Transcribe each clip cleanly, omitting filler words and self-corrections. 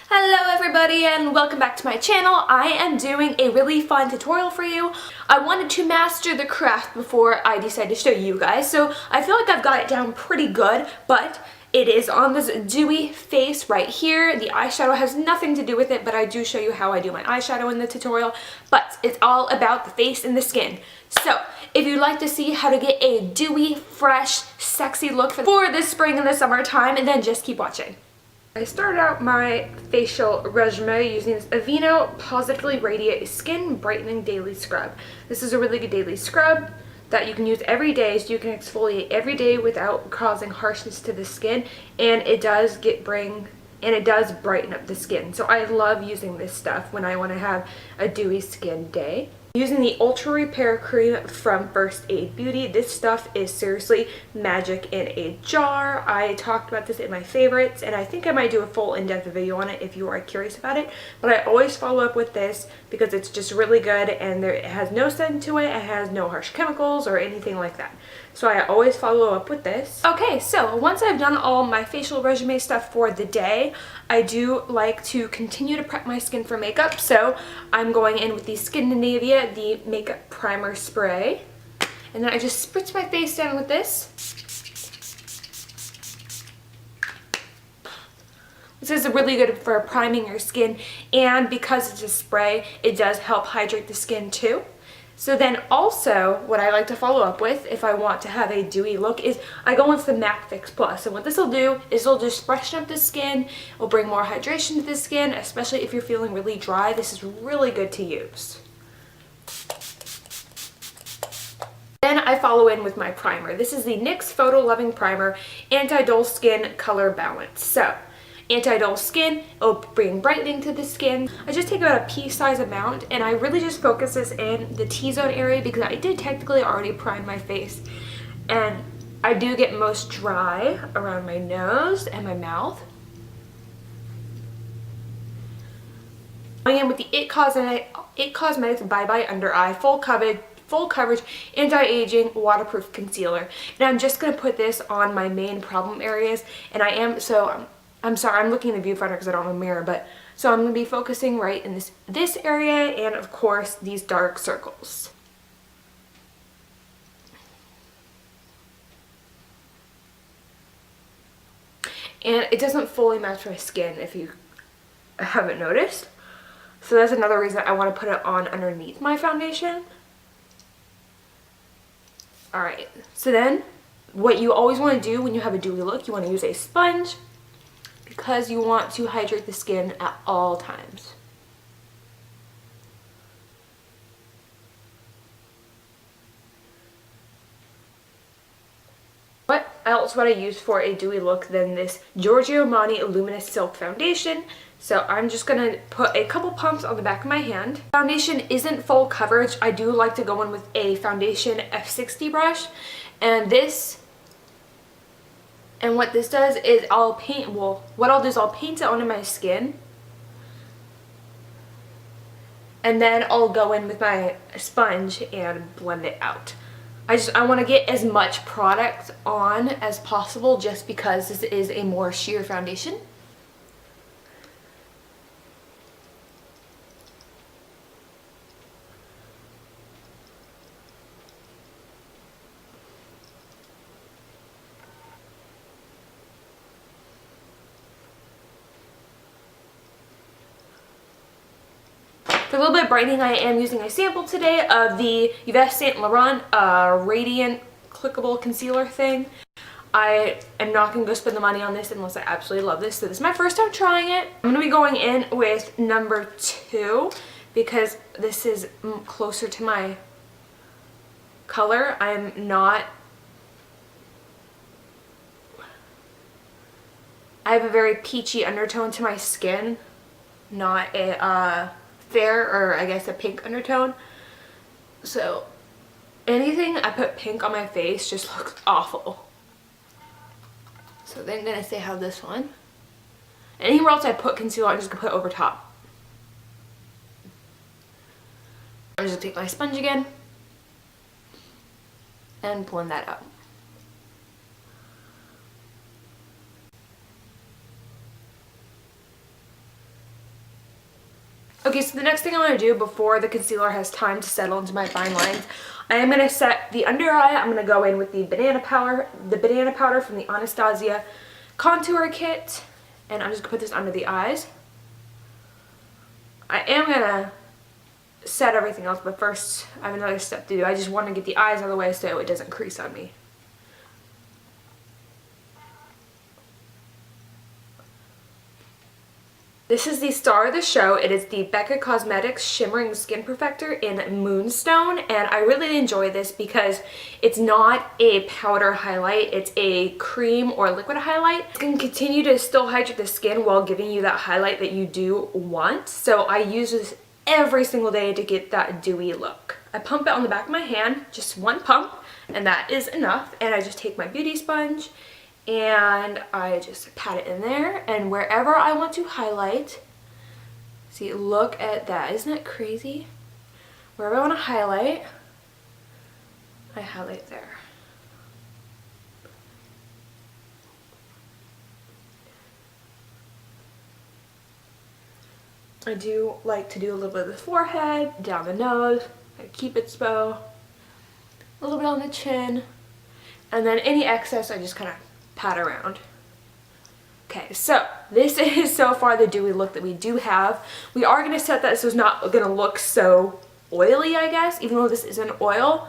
Hello everybody and welcome back to my channel. I am doing a really fun tutorial for you. I wanted to master the craft before I decided to show you guys, so I feel like I've got it down pretty good, but it is on this dewy face right here. The eyeshadow has nothing to do with it, but I do show you how I do my eyeshadow in the tutorial, but it's all about the face and the skin. So if you'd like to see how to get a dewy, fresh, sexy look for the spring and the summertime, then just keep watching. I started out my facial regimen using this Aveeno Positively Radiate Skin Brightening Daily Scrub. This is a really good daily scrub that you can use every day, so you can exfoliate every day without causing harshness to the skin, and it does brighten up the skin. So I love using this stuff when I want to have a dewy skin day. Using the Ultra Repair Cream from First Aid Beauty. This stuff is seriously magic in a jar. I talked about this in my favorites, and I think I might do a full in-depth video on it if you are curious about it. But I always follow up with this because it's just really good, and it has no scent to it. It has no harsh chemicals or anything like that. So I always follow up with this. Okay, so once I've done all my facial regimen stuff for the day, I do like to continue to prep my skin for makeup. So I'm going in with the Skindinavia, the makeup primer spray. And then I just spritz my face down with this. This is really good for priming your skin, and because it's a spray, it does help hydrate the skin too. So then also, what I like to follow up with if I want to have a dewy look is I go into the MAC Fix Plus. And what this will do is it'll just freshen up the skin, it'll bring more hydration to the skin, especially if you're feeling really dry. This is really good to use. Then I follow in with my primer. This is the NYX Photo Loving Primer Anti-Dull Skin Color Balance. So, anti-dull skin, it'll bring brightening to the skin. I just take about a pea-size amount, and I really just focus this in the T-zone area because I did technically already prime my face, and I do get most dry around my nose and my mouth. Going in with the It Cosmetics Bye Bye Under Eye Full Coverage Anti-Aging Waterproof Concealer. And I'm just going to put this on my main problem areas, and I'm sorry, I'm looking in the viewfinder because I don't have a mirror, but so I'm going to be focusing right in this area, and of course these dark circles. And it doesn't fully match my skin if you haven't noticed. So that's another reason I want to put it on underneath my foundation. Alright, so then what you always want to do when you have a dewy look, you want to use a sponge, because you want to hydrate the skin at all times. What else would I use for a dewy look than this Giorgio Armani Luminous Silk Foundation? So I'm just going to put a couple pumps on the back of my hand. Foundation isn't full coverage. I do like to go in with a foundation F60 brush, and what this does is what I'll do is I'll paint it onto my skin, and then I'll go in with my sponge and blend it out. I want to get as much product on as possible just because this is a more sheer foundation. For a little bit of brightening, I am using a sample today of the Yves Saint Laurent Radiant Clickable Concealer thing. I am not going to go spend the money on this unless I absolutely love this. So this is my first time trying it. I'm going to be going in with number 2 because this is closer to my color. I have a very peachy undertone to my skin, not a fair, or I guess a pink undertone. So anything I put pink on my face just looks awful. So then I'm going to say how this one. Anywhere else I put concealer, I'm just going to put over top. I'm just going to take my sponge again and blend that out. Okay, so the next thing I want to do before the concealer has time to settle into my fine lines, I am going to set the under eye. I'm going to go in with the banana powder from the Anastasia contour kit, and I'm just going to put this under the eyes. I am going to set everything else, but first I have another step to do. I just want to get the eyes out of the way so it doesn't crease on me. This is the star of the show. It is the Becca Cosmetics Shimmering Skin Perfector in Moonstone, and I really enjoy this because it's not a powder highlight, it's a cream or liquid highlight. It can continue to still hydrate the skin while giving you that highlight that you do want. So I use this every single day to get that dewy look. I pump it on the back of my hand, just one pump, and that is enough. And I just take my beauty sponge and I just pat it in there, and wherever I want to highlight, see, look at that, isn't that crazy? Wherever I want to highlight, I highlight there. I do like to do a little bit of the forehead, down the nose, Cupid's bow, a little bit on the chin, and then any excess I just kind of pat around. Okay, so this is so far the dewy look that we do have. We are going to set that so it's not going to look so oily, I guess, even though this isn't oil,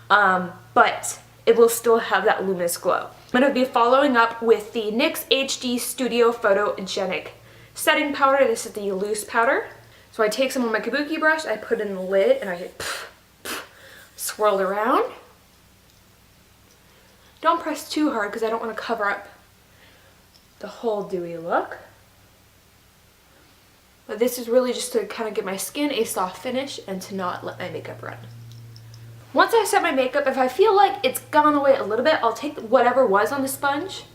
but it will still have that luminous glow. I'm going to be following up with the NYX HD Studio Photogenic Setting Powder. This is the loose powder. So I take some on my kabuki brush, I put in the lid, and I just swirl it around. Don't press too hard because I don't want to cover up the whole dewy look. But this is really just to kind of give my skin a soft finish and to not let my makeup run. Once I set my makeup, if I feel like it's gone away a little bit, I'll take whatever was on the sponge.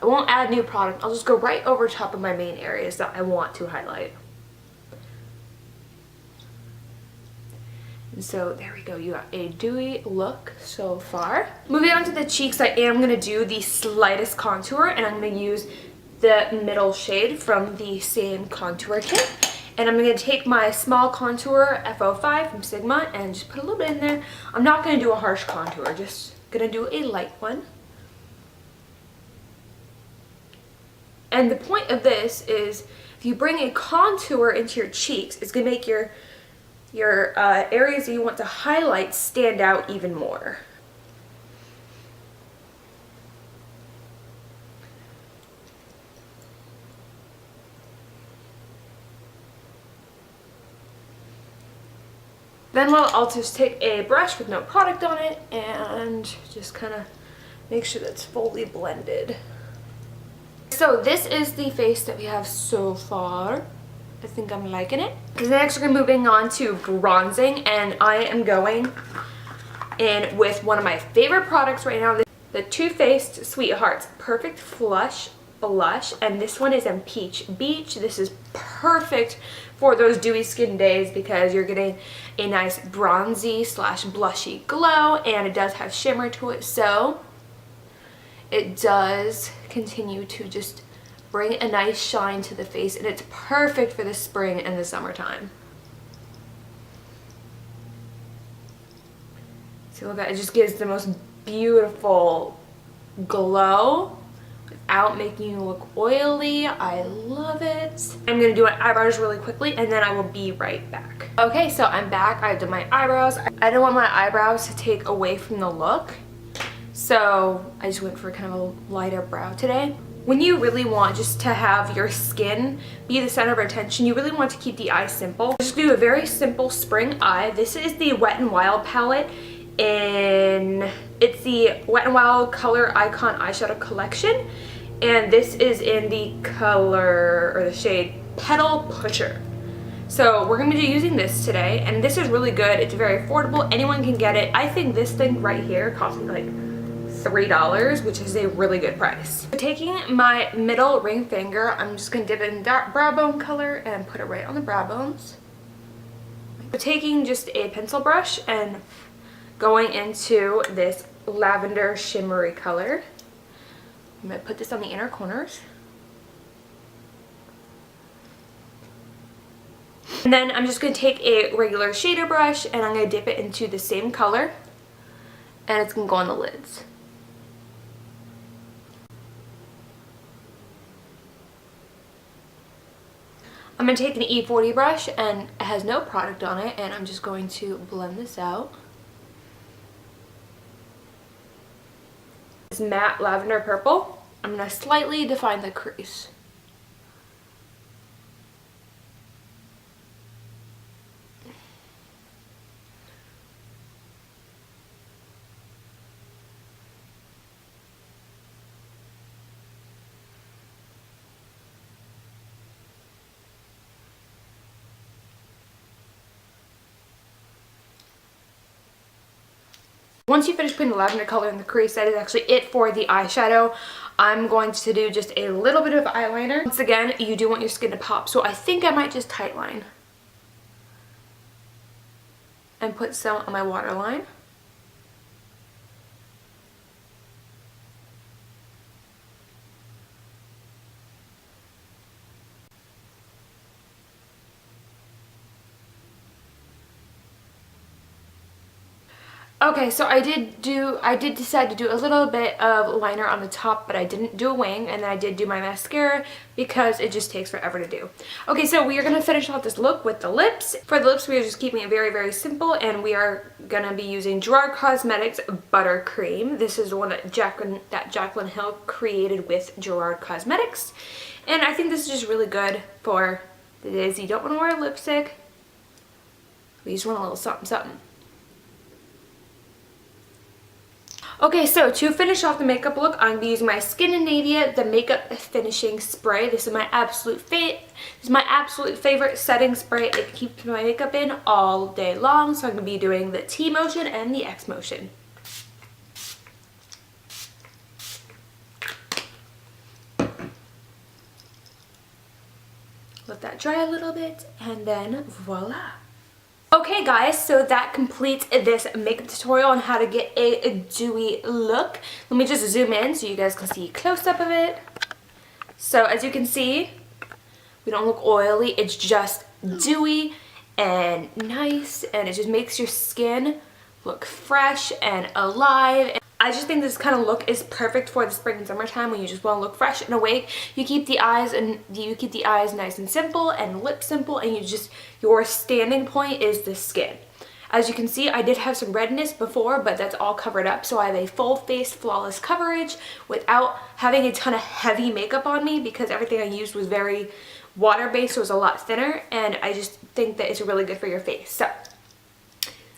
I won't add new product. I'll just go right over top of my main areas that I want to highlight. And so there we go, you got a dewy look so far. Moving on to the cheeks, I am going to do the slightest contour, and I'm going to use the middle shade from the same contour kit. And I'm going to take my small contour F05 from Sigma and just put a little bit in there. I'm not going to do a harsh contour, just going to do a light one. And the point of this is if you bring a contour into your cheeks, it's going to make your areas that you want to highlight stand out even more. Then I'll just take a brush with no product on it and just kind of make sure that's fully blended. So this is the face that we have so far. I think I'm liking it. Next we're moving on to bronzing, and I am going in with one of my favorite products right now, the Too Faced Sweethearts Perfect Flush Blush, and this one is in Peach Beach. This is perfect for those dewy skin days because you're getting a nice bronzy slash blushy glow, and it does have shimmer to it, so it does continue to just bring a nice shine to the face, and it's perfect for the spring and the summertime. See, look at it, just gives the most beautiful glow without making you look oily. I love it. I'm gonna do my eyebrows really quickly and then I will be right back. Okay, so I'm back. I did my eyebrows. I didn't want my eyebrows to take away from the look, so I just went for kind of a lighter brow today. When you really want just to have your skin be the center of attention, you really want to keep the eye simple. Just do a very simple spring eye. This is the Wet n Wild palette it's the Wet n Wild Color Icon Eyeshadow Collection, and this is in the color, or the shade, Petal Pusher. So we're going to be using this today, and this is really good. It's very affordable. Anyone can get it. I think this thing right here cost me like $3, which is a really good price. So taking my middle ring finger, I'm just going to dip it in dark brow bone color and put it right on the brow bones. So taking just a pencil brush and going into this lavender shimmery color, I'm going to put this on the inner corners. And then I'm just going to take a regular shader brush and I'm going to dip it into the same color. And it's going to go on the lids. I'm going to take an E40 brush, and it has no product on it, and I'm just going to blend this out. This matte lavender purple, I'm going to slightly define the crease. Once you finish putting the lavender color in the crease, that is actually it for the eyeshadow. I'm going to do just a little bit of eyeliner. Once again, you do want your skin to pop, so I think I might just tightline and put some on my waterline. Okay, so I did decide to do a little bit of liner on the top, but I didn't do a wing, and then I did do my mascara because it just takes forever to do. Okay, so we are going to finish off this look with the lips. For the lips, we are just keeping it very, very simple, and we are going to be using Gerard Cosmetics Buttercream. This is the one that Jaclyn Hill created with Gerard Cosmetics, and I think this is just really good for the days you don't want to wear lipstick. We just want a little something, something. Okay, so to finish off the makeup look, I'm going to be using my Scandinavia The Makeup Finishing Spray. This is my absolute favorite setting spray. It keeps my makeup in all day long, so I'm going to be doing the T motion and the X motion. Let that dry a little bit, and then voila. Okay guys, so that completes this makeup tutorial on how to get a dewy look. Let me just zoom in so you guys can see a close-up of it. So as you can see, we don't look oily, it's just dewy and nice, and it just makes your skin look fresh and alive. I just think this kind of look is perfect for the spring and summertime when you just want to look fresh and awake. You keep the eyes nice and simple and lips simple, and your standing point is the skin. As you can see, I did have some redness before, but that's all covered up, so I have a full face flawless coverage without having a ton of heavy makeup on me, because everything I used was very water-based, so it was a lot thinner, and I just think that it's really good for your face. So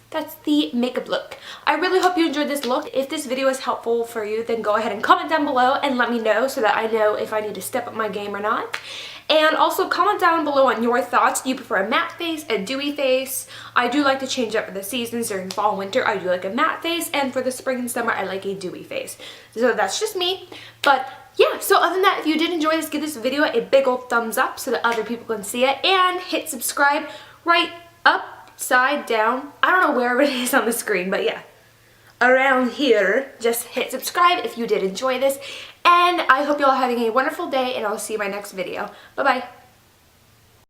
that's the makeup look. I really hope you enjoyed this look. If this video is helpful for you, then go ahead and comment down below and let me know so that I know if I need to step up my game or not. And also comment down below on your thoughts. Do you prefer a matte face, a dewy face? I do like to change up for the seasons. During fall and winter, I do like a matte face, and for the spring and summer, I like a dewy face. So that's just me. But yeah, so other than that, if you did enjoy this, give this video a big old thumbs up so that other people can see it, and hit subscribe right up, side, down. I don't know wherever it is on the screen, but yeah, around here. Just hit subscribe if you did enjoy this, and I hope you all are having a wonderful day, and I'll see you in my next video. Bye bye.